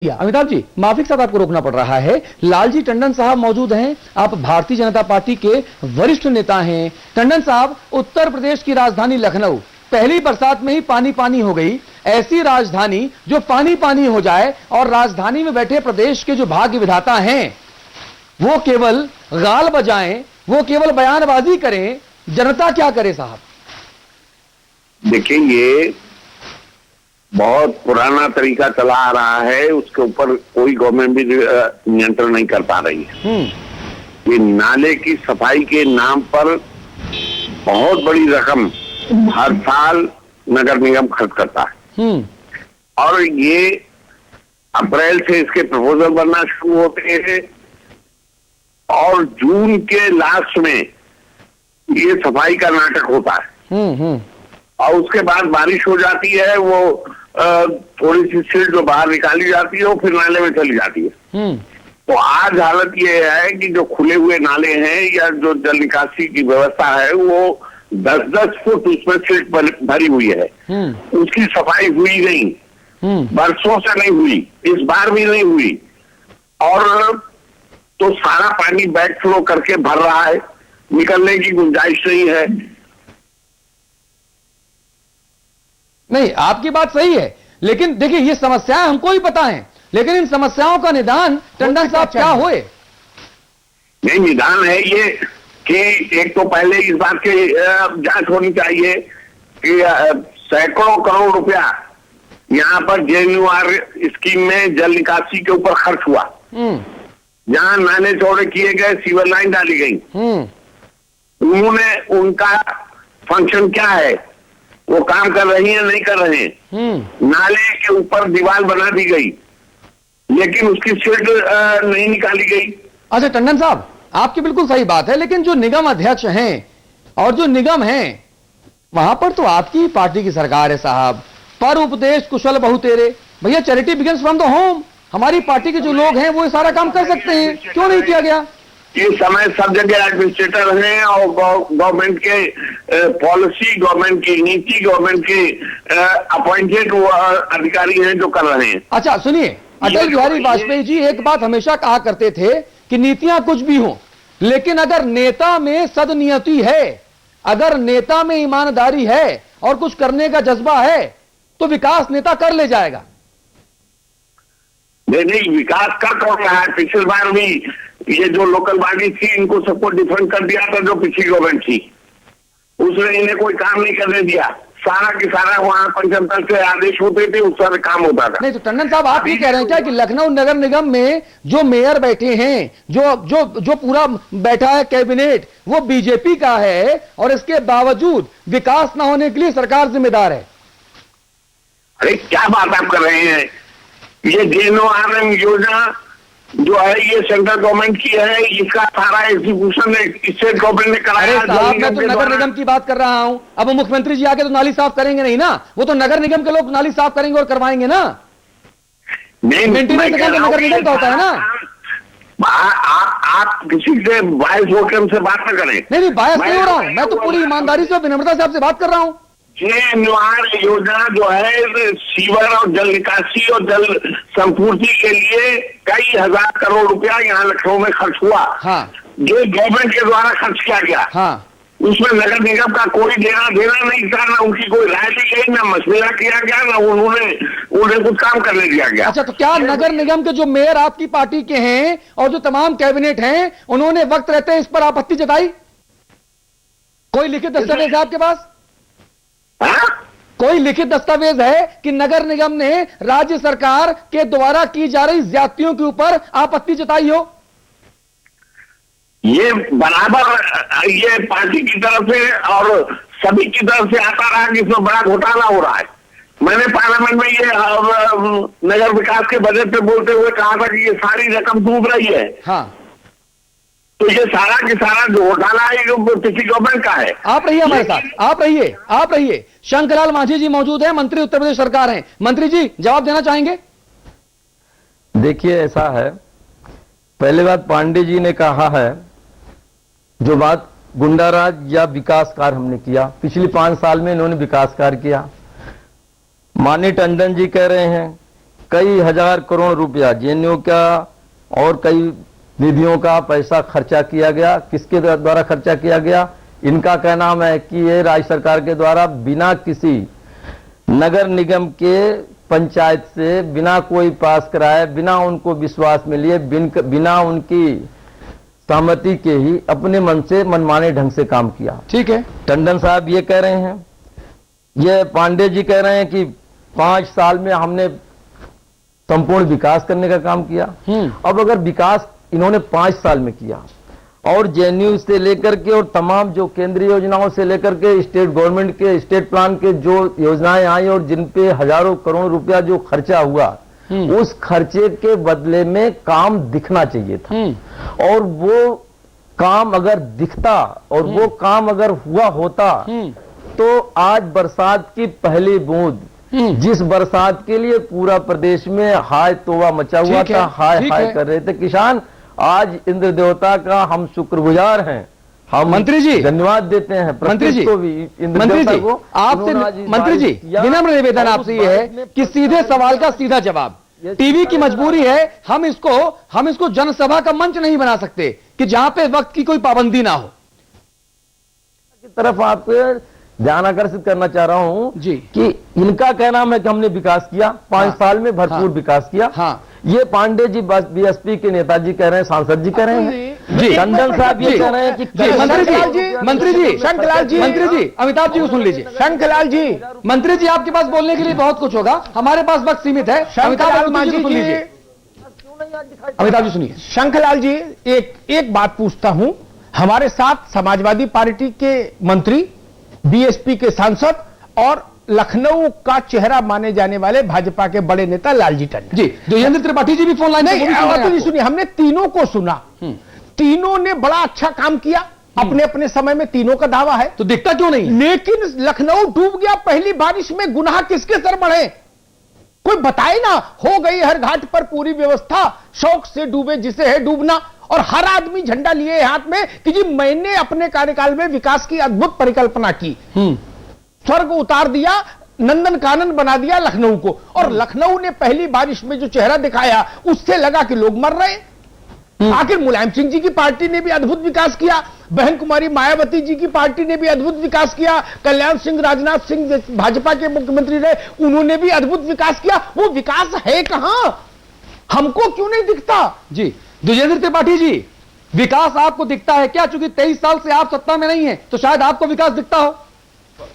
अमिताभ जी, माफी के साथ आपको रोकना पड़ रहा है। लालजी टंडन साहब मौजूद हैं। आप भारतीय जनता पार्टी के वरिष्ठ नेता हैं। टंडन साहब, उत्तर प्रदेश की राजधानी लखनऊ पहली बरसात में ही पानी पानी हो गई। ऐसी राजधानी जो पानी पानी हो जाए और राजधानी में बैठे प्रदेश के जो भाग्य विधाता हैं वो केवल गाल बजाएं, वो केवल बयानबाजी करें, जनता क्या करे साहब? देखिए, ये बहुत पुराना तरीका चला आ रहा है, उसके ऊपर कोई गवर्नमेंट भी नियंत्रण नहीं कर पा रही है। ये नाले की सफाई के नाम पर बहुत बड़ी रकम हर साल नगर निगम खर्च करता है और ये अप्रैल से इसके प्रपोजल बनना शुरू होते हैं और जून के लास्ट में ये सफाई का नाटक होता है और उसके बाद बारिश हो जाती है, वो थोड़ी सी सिल्ट जो बाहर निकाली जाती है वो फिर नाले में चली जाती है। तो आज हालत ये है कि जो खुले हुए नाले हैं या जो जल निकासी की व्यवस्था है वो 10-10 फुट उसमें सिल्ट भरी हुई है। उसकी सफाई हुई नहीं, बरसों से नहीं हुई, इस बार भी नहीं हुई और तो सारा पानी बैक फ्लो करके भर रहा है, निकलने की गुंजाइश नहीं है। नहीं, आपकी बात सही है, लेकिन देखिए ये समस्याएं हमको ही पता है, लेकिन इन समस्याओं का निदान टंडन साहब क्या होए? नहीं, निदान है ये कि एक तो पहले इस बात की जांच होनी चाहिए कि सैकड़ों करोड़ रुपया यहाँ पर JNUR स्कीम में जल निकासी के ऊपर खर्च हुआ। जहां नाले चौड़े किए गए, सीवर लाइन डाली गई, उन्होंने उनका फंक्शन क्या है, वो काम कर रही है नहीं कर रहे हैं। नाले के ऊपर दीवार बना दी गई लेकिन उसकी सीट नहीं निकाली गई। अच्छा टंडन साहब, आपकी बिल्कुल सही बात है, लेकिन जो निगम अध्यक्ष हैं और जो निगम हैं वहां पर तो आपकी पार्टी की सरकार है साहब। पर उपदेश कुशल बहुतेरे, भैया charity begins from the home. हमारी पार्टी के जो लोग हैं वो ये सारा काम कर सकते हैं, क्यों नहीं किया गया? इस समय सब जगह एडमिनिस्ट्रेटर हैं और गवर्नमेंट के पॉलिसी, गवर्नमेंट की नीति, गवर्नमेंट के अपॉइंटेड अधिकारी हैं जो कर रहे हैं। अच्छा सुनिए, अटल बिहारी वाजपेयी जी एक बात हमेशा कहा करते थे कि नीतियां कुछ भी हों, लेकिन अगर नेता में सदनियति है, अगर नेता में ईमानदारी है और कुछ करने का जज्बा है तो विकास नेता कर ले जाएगा। नहीं, विकास कर कौन रहा है? पिछली बार भी ये जो लोकल बॉडी थी इनको सबको डिफेंड कर दिया था, जो पिछली गवर्नमेंट थी उसने इन्हें कोई काम नहीं करने दिया। सारा की सारा वहां पंचम तक से आदेश होते थे, उस सारे काम होता था। नहीं तो टंडन साहब, आप ये कह रहे हैं क्या कि लखनऊ नगर निगम में जो मेयर बैठे हैं, जो पूरा बैठा है कैबिनेट, वो बीजेपी का है और इसके बावजूद विकास न होने के लिए सरकार जिम्मेदार है? अरे क्या बात आप कर रहे हैं? ये JNUR योजना जो है ये सेंट्रल गवर्नमेंट की है, इसका सारा एग्जीक्यूशन स्टेट गवर्नमेंट ने कराया। साहब मैं तो नगर निगम की बात कर रहा हूं। अब मुख्यमंत्री जी आके तो नाली साफ करेंगे नहीं ना, वो तो नगर निगम के लोग नाली साफ करेंगे और करवाएंगे ना। नहीं, मेंटेनेंस नगर निगम का होता है ना। आप किसी से बायस होकर हमसे बात न करें। नहीं बायस नहीं हो रहा हूं, मैं तो पूरी ईमानदारी से विनम्रता से आपसे बात कर रहा हूं। JNUR योजना जो है सीवर और जल निकासी और जल संपूर्ति के लिए कई हजार करोड़ रुपया यहाँ लखनऊ में खर्च हुआ। जो गवर्नमेंट के द्वारा खर्च किया गया, उसमें नगर निगम का कोई देना नहीं था, ना उनकी कोई राय दी गई, ना मशवरा किया गया, ना उन्हें कुछ काम करने दिया गया। अच्छा, तो क्या नगर निगम के जो मेयर आपकी पार्टी के हैं और जो तमाम कैबिनेट हैं उन्होंने वक्त रहते इस पर आपत्ति जताई? कोई लिखित दस्तावेज है आपके पास? कोई लिखित दस्तावेज है कि नगर निगम ने राज्य सरकार के द्वारा की जा रही ज्यादतियों के ऊपर आपत्ति जताई हो? ये बराबर ये पार्टी की तरफ से और सभी की तरफ से आता रहा कि इसमें बड़ा घोटाला हो रहा है। मैंने पार्लियामेंट में ये नगर विकास के बजट पे बोलते हुए कहा था कि ये सारी रकम डूब रही है। तो ये सारा की सारा जो घोटाला है जो पिछली गवर्नमेंट का है। आप रहिए हमारे साथ, आप रहिए। शंकरलाल मांझी जी मौजूद हैं, मंत्री उत्तर प्रदेश सरकार हैं। मंत्री जी जवाब देना चाहेंगे? देखिए ऐसा है, पहले बात पांडे जी ने कहा है जो बात गुंडाराज या विकास कार्य हमने किया, पिछले 5 साल में इन्होंने विकास कार्य किया। माननीय टंडन जी कह रहे हैं कई हजार करोड़ रुपया जेएनयू का और कई निधियों का पैसा खर्चा किया गया। किसके द्वारा खर्चा किया गया? इनका कहना है कि ये राज्य सरकार के द्वारा बिना किसी नगर निगम के पंचायत से बिना कोई पास कराए, बिना उनको विश्वास में लिए, बिना उनकी सहमति के ही अपने मन से मनमाने ढंग से काम किया। ठीक है, टंडन साहब ये कह रहे हैं, ये पांडे जी कह रहे हैं कि 5 साल में हमने संपूर्ण विकास करने का काम किया। अब अगर विकास इन्होंने 5 साल में किया और जेएनयू से लेकर के और तमाम जो केंद्रीय योजनाओं से लेकर के स्टेट गवर्नमेंट के स्टेट प्लान के जो योजनाएं आई और जिन पे हजारों करोड़ रुपया जो खर्चा हुआ, उस खर्चे के बदले में काम दिखना चाहिए था। और वो काम अगर दिखता और वो काम अगर हुआ होता तो आज बरसात की पहली बूंद, जिस बरसात के लिए पूरा प्रदेश में हाय तोबा मचा हुआ था, हाय हाय कर रहे थे किसान, आज इंद्र देवता का हम शुक्रगुजार हैं। हम मंत्री जी धन्यवाद देते हैं मंत्री जी को भी, इंद्र मंत्री देवता जी को। आपसे मंत्री जी विनम्र निवेदन आपसे ये है कि सीधे सवाल का सीधा जवाब। टीवी की मजबूरी है, हम इसको जनसभा का मंच नहीं बना सकते कि जहां पे वक्त की कोई पाबंदी ना हो। की तरफ आपको ध्यान आकर्षित करना चाह रहा हूं जी कि इनका कहना है कि हमने विकास किया 5 साल में, भरपूर विकास किया। ये पांडे जी बीएसपी के नेताजी कह रहे हैं, सांसद जी कह रहे हैं जी, टंडन साहब ये कह रहे हैं कि मंत्री जी शंकरलाल जी, मंत्री जी अमिताभ जी को सुन लीजिए। शंकरलाल जी, मंत्री जी आपके पास बोलने के लिए बहुत कुछ होगा, हमारे पास वक्त सीमित है। अमिताभ जी सुन लीजिए। अमिताभ जी सुनिए। शंकरलाल जी, एक बात पूछता हूं, हमारे साथ समाजवादी पार्टी के मंत्री, बीएसपी के सांसद और लखनऊ का चेहरा माने जाने वाले भाजपा के बड़े नेता लालजी टंडन जी, देवेंद्र त्रिपाठी जी भी फोन लाइन नहीं सुनी, हमने तीनों को सुना, तीनों ने बड़ा अच्छा काम किया अपने अपने समय में, तीनों का दावा है, तो दिखता क्यों नहीं? लेकिन लखनऊ डूब गया पहली बारिश में, गुनाह किसके सर बढ़े? कोई बताए ना। हो गई हर घाट पर पूरी व्यवस्था, शौक से डूबे जिसे है डूबना, और हर आदमी झंडा लिए हाथ में कि जी मैंने अपने कार्यकाल में विकास की अद्भुत परिकल्पना की, स्वर्ग उतार दिया, नंदन कानन बना दिया लखनऊ को। और लखनऊ ने पहली बारिश में जो चेहरा दिखाया उससे लगा कि लोग मर रहे। आखिर मुलायम सिंह जी की पार्टी ने भी अद्भुत विकास किया, बहन कुमारी मायावती जी की पार्टी ने भी अद्भुत विकास किया, कल्याण सिंह, राजनाथ सिंह भाजपा के मुख्यमंत्री रहे, उन्होंने भी अद्भुत विकास किया। वो विकास है कहां? हमको क्यों नहीं दिखता? जी द्विजेंद्र त्रिपाठी जी, विकास आपको दिखता है क्या? चूंकि 23 साल से आप सत्ता में नहीं है तो शायद आपको विकास दिखता हो।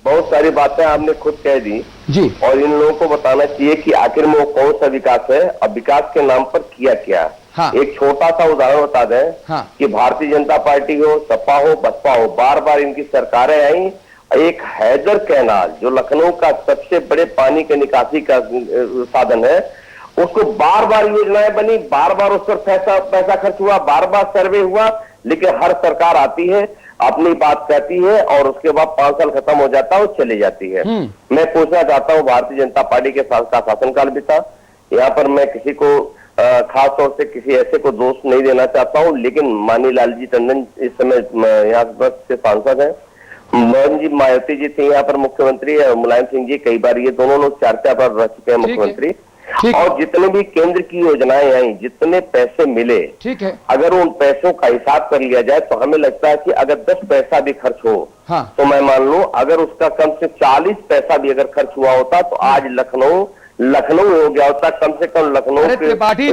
बहुत सारी बातें आपने खुद कह दी जी, और इन लोगों को बताना चाहिए कि आखिर में वो कौन सा विकास है और विकास के नाम पर किया क्या। हाँ। एक छोटा सा उदाहरण बता दें। हाँ। कि भारतीय जनता पार्टी हो, सपा हो, बसपा हो, बार बार इनकी सरकारें आई, एक हैदर कैनाल जो लखनऊ का सबसे बड़े पानी के निकासी का साधन है, उसको बार बार योजनाएं बनी, बार बार उस पर पैसा खर्च हुआ, बार बार सर्वे हुआ, लेकिन हर सरकार आती है, अपनी बात कहती है और उसके बाद 5 साल खत्म हो जाता है और चली जाती है। मैं पूछना चाहता हूं, भारतीय जनता पार्टी के का शासनकाल भी था, यहाँ पर मैं किसी को खास तौर से किसी ऐसे को दोष नहीं देना चाहता हूं, लेकिन माननीय लालजी टंडन इस समय यहाँ पर से सांसद है, मोहन जी मायावती जी थे यहाँ पर मुख्यमंत्री, मुलायम सिंह जी कई बार, ये दोनों लोग चर्चा पर रह चुके हैं मुख्यमंत्री। और जितने भी केंद्र की योजनाएं आई, जितने पैसे मिले, ठीक है, अगर उन पैसों का हिसाब कर लिया जाए तो हमें लगता है कि अगर 10 पैसा भी खर्च हो, हाँ। तो मैं मान लूं अगर उसका कम से 40 पैसा भी अगर खर्च हुआ होता तो आज लखनऊ हो गया होता। कम से कम लखनऊ के त्रिपाठी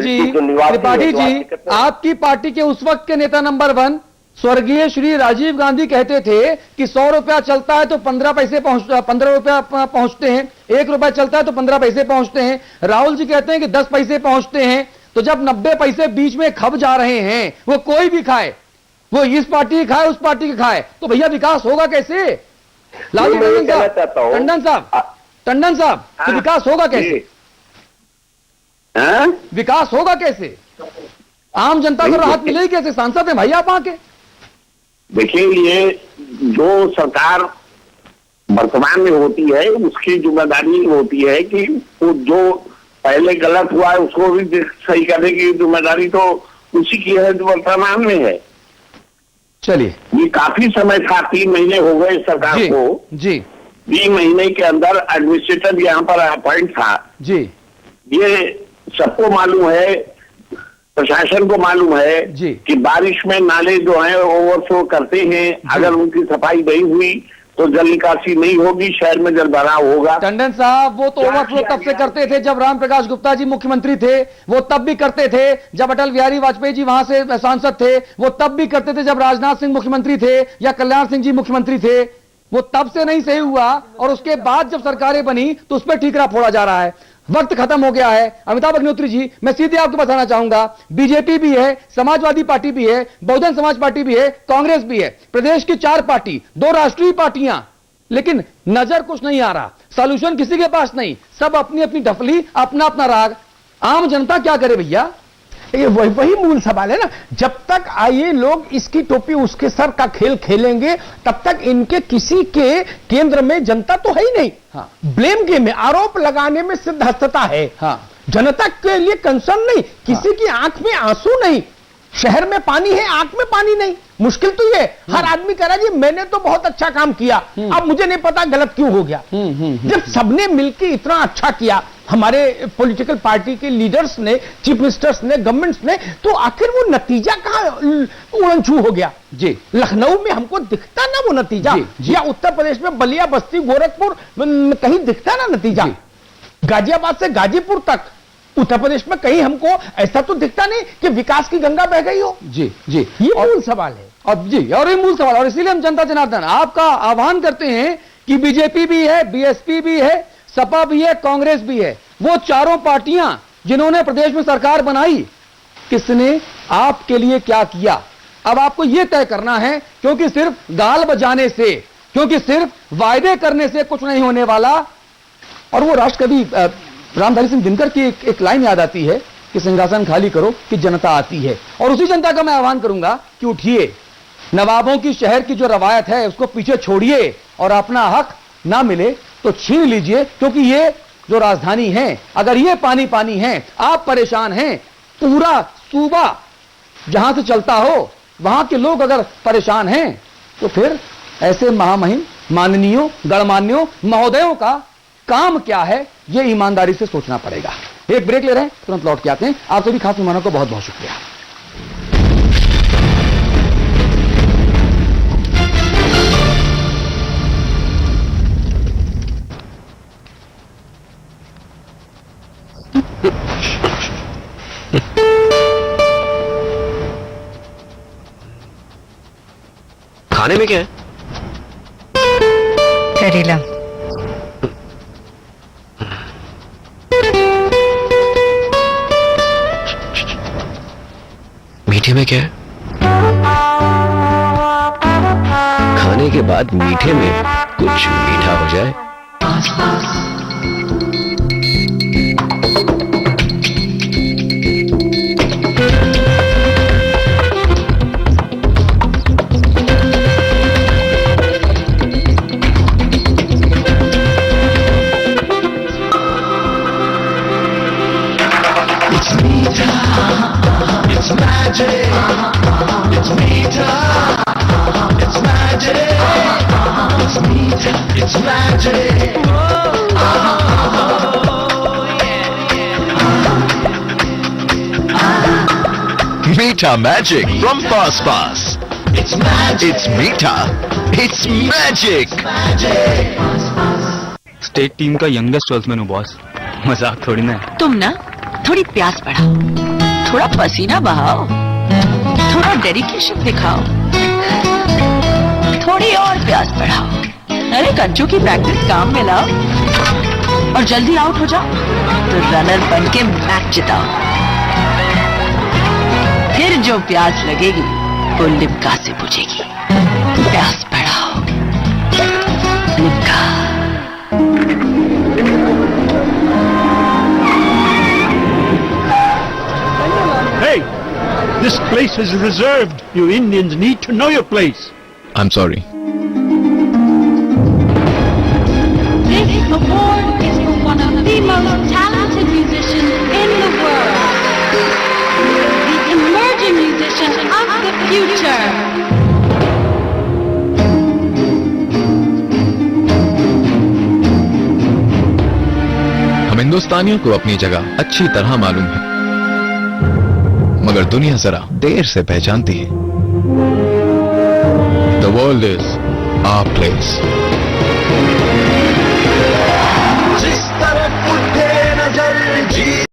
जी, आपकी पार्टी के उस वक्त के नेता नंबर 1 स्वर्गीय श्री राजीव गांधी कहते थे कि 100 रुपया चलता है तो 15 पैसे 15 रुपया पहुंचते हैं, 1 रुपया चलता है तो 15 पैसे पहुंचते हैं। राहुल जी कहते हैं कि 10 पैसे पहुंचते हैं। तो जब 90 पैसे बीच में खप जा रहे हैं, वो कोई भी खाए, वो इस पार्टी की खाए, उस पार्टी की खाए, तो भैया विकास होगा कैसे? लालजी टंडन साहब, तो विकास होगा कैसे? विकास होगा कैसे? आम जनता को राहत मिलेगी कैसे? सांसद हैं भाई आप आके। देखिए, ये जो सरकार वर्तमान में होती है उसकी जिम्मेदारी होती है कि वो जो पहले गलत हुआ है उसको भी सही करने की जिम्मेदारी तो उसी की है जो वर्तमान में है। चलिए, ये काफी समय था, 3 महीने हो गए सरकार को जी, 3 महीने के अंदर एडमिनिस्ट्रेटर यहाँ पर अपॉइंट था जी, ये सबको मालूम है, प्रशासन को मालूम है जी। कि बारिश में नाले जो हैं ओवरफ्लो करते हैं, अगर उनकी सफाई नहीं हुई तो जल निकासी नहीं होगी, शहर में जल भराव होगा। टंडन साहब, वो तो ओवरफ्लो तब से करते थे जब रामप्रकाश गुप्ता जी मुख्यमंत्री थे, वो तब भी करते थे जब अटल बिहारी वाजपेयी जी वहां से सांसद थे, वो तब भी करते थे जब राजनाथ सिंह मुख्यमंत्री थे या कल्याण सिंह जी मुख्यमंत्री थे। वो तब से नहीं सही हुआ और उसके बाद जब सरकारें बनी तो उस पर ठीकरा फोड़ा जा रहा है। वक्त खत्म हो गया है। अमिताभ अग्निहोत्री जी, मैं सीधे आपको बताना चाहूंगा, बीजेपी भी है, समाजवादी पार्टी भी है, बहुजन समाज पार्टी भी है, कांग्रेस भी है, प्रदेश की 4 पार्टी, 2 राष्ट्रीय पार्टियां, लेकिन नजर कुछ नहीं आ रहा, सॉल्यूशन किसी के पास नहीं, सब अपनी अपनी ढफली, अपना अपना राग। आम जनता क्या करे भैया? ये वही मूल सवाल है ना। जब तक आइए लोग इसकी टोपी उसके सर का खेल खेलेंगे, तब तक इनके किसी के केंद्र में जनता तो है ही नहीं। हाँ। ब्लेम गेम में, आरोप लगाने में सिद्धहस्तता है। हाँ। जनता के लिए कंसर्न नहीं, किसी की आंख में आंसू नहीं। शहर में पानी है, आंख में पानी नहीं। मुश्किल तो ये, हर आदमी कह रहा है जी मैंने तो बहुत अच्छा काम किया, अब मुझे नहीं पता गलत क्यों हो गया। जब सबने मिलकर इतना अच्छा किया, हमारे पॉलिटिकल पार्टी के लीडर्स ने, चीफ मिनिस्टर्स ने, गवर्नमेंट्स ने, तो आखिर वो नतीजा कहां उड़नछू हो गया? जी। लखनऊ में हमको दिखता ना वो नतीजा, जी। या उत्तर प्रदेश में बलिया, बस्ती, गोरखपुर कहीं दिखता ना नतीजा? गाजियाबाद से गाजीपुर तक उत्तर प्रदेश में कहीं हमको ऐसा तो दिखता नहीं कि विकास की गंगा बह गई हो। जी जी, ये मूल सवाल है। और जी, और ये मूल सवाल, और इसीलिए हम जनता जनार्दन आपका आह्वान करते हैं कि बीजेपी भी है, बीएसपी भी है, सपा भी है, कांग्रेस भी है, वो चारों पार्टियां जिन्होंने प्रदेश में सरकार बनाई, किसने आपके लिए क्या किया? अब आपको यह तय करना है, क्योंकि सिर्फ गाल बजाने से, क्योंकि सिर्फ वायदे करने से कुछ नहीं होने वाला। और वो राष्ट्रकवि रामधारी सिंह दिनकर की एक लाइन याद आती है कि सिंहासन खाली करो कि जनता आती है। और उसी जनता का मैं आह्वान करूंगा कि उठिए, नवाबों की शहर की जो रवायत है उसको पीछे छोड़िए, और अपना हक ना मिले तो छीन लीजिए, क्योंकि ये जो राजधानी है, अगर ये पानी पानी है, आप परेशान हैं, पूरा सूबा जहां से चलता हो वहां के लोग अगर परेशान हैं, तो फिर ऐसे महामहिम, माननीयों, गणमान्यों, महोदयों का काम क्या है, यह ईमानदारी से सोचना पड़ेगा। एक ब्रेक ले रहे हैं, तुरंत लौट के आते हैं। आप सभी खास मेहमानों को बहुत बहुत शुक्रिया। खाने में क्या है? करेला। मीठे में क्या है? खाने के बाद मीठे में कुछ मीठा हो जाए। Meeta Magic from Fast Pass. It's magic. It's Meeta. It's magic. State team का यंगेस्ट सेल्समैन हूँ बॉस, मजाक थोड़ी ना है। तुम ना थोड़ी प्यास बढ़ाओ, थोड़ा पसीना बहाओ, थोड़ा डेडिकेशन दिखाओ, थोड़ी और प्यास बढ़ाओ। अरे कंचू की प्रैक्टिस काम में लाओ और जल्दी आउट हो जाओ तो रनर बन के मैच जिताओ। फिर जो प्यास लगेगी वो लिम्का से बुझेगी। प्यास बढ़ाओ, Limca. Hey, this place is reserved. You Indians need to know your place. I'm sorry. This award is for one of the most talented musicians in the world. The emerging musician of the future. हम हिंदुस्तानियों को अपनी जगह अच्छी तरह मालूम है, मगर दुनिया जरा देर से पहचानती है। The world is our place.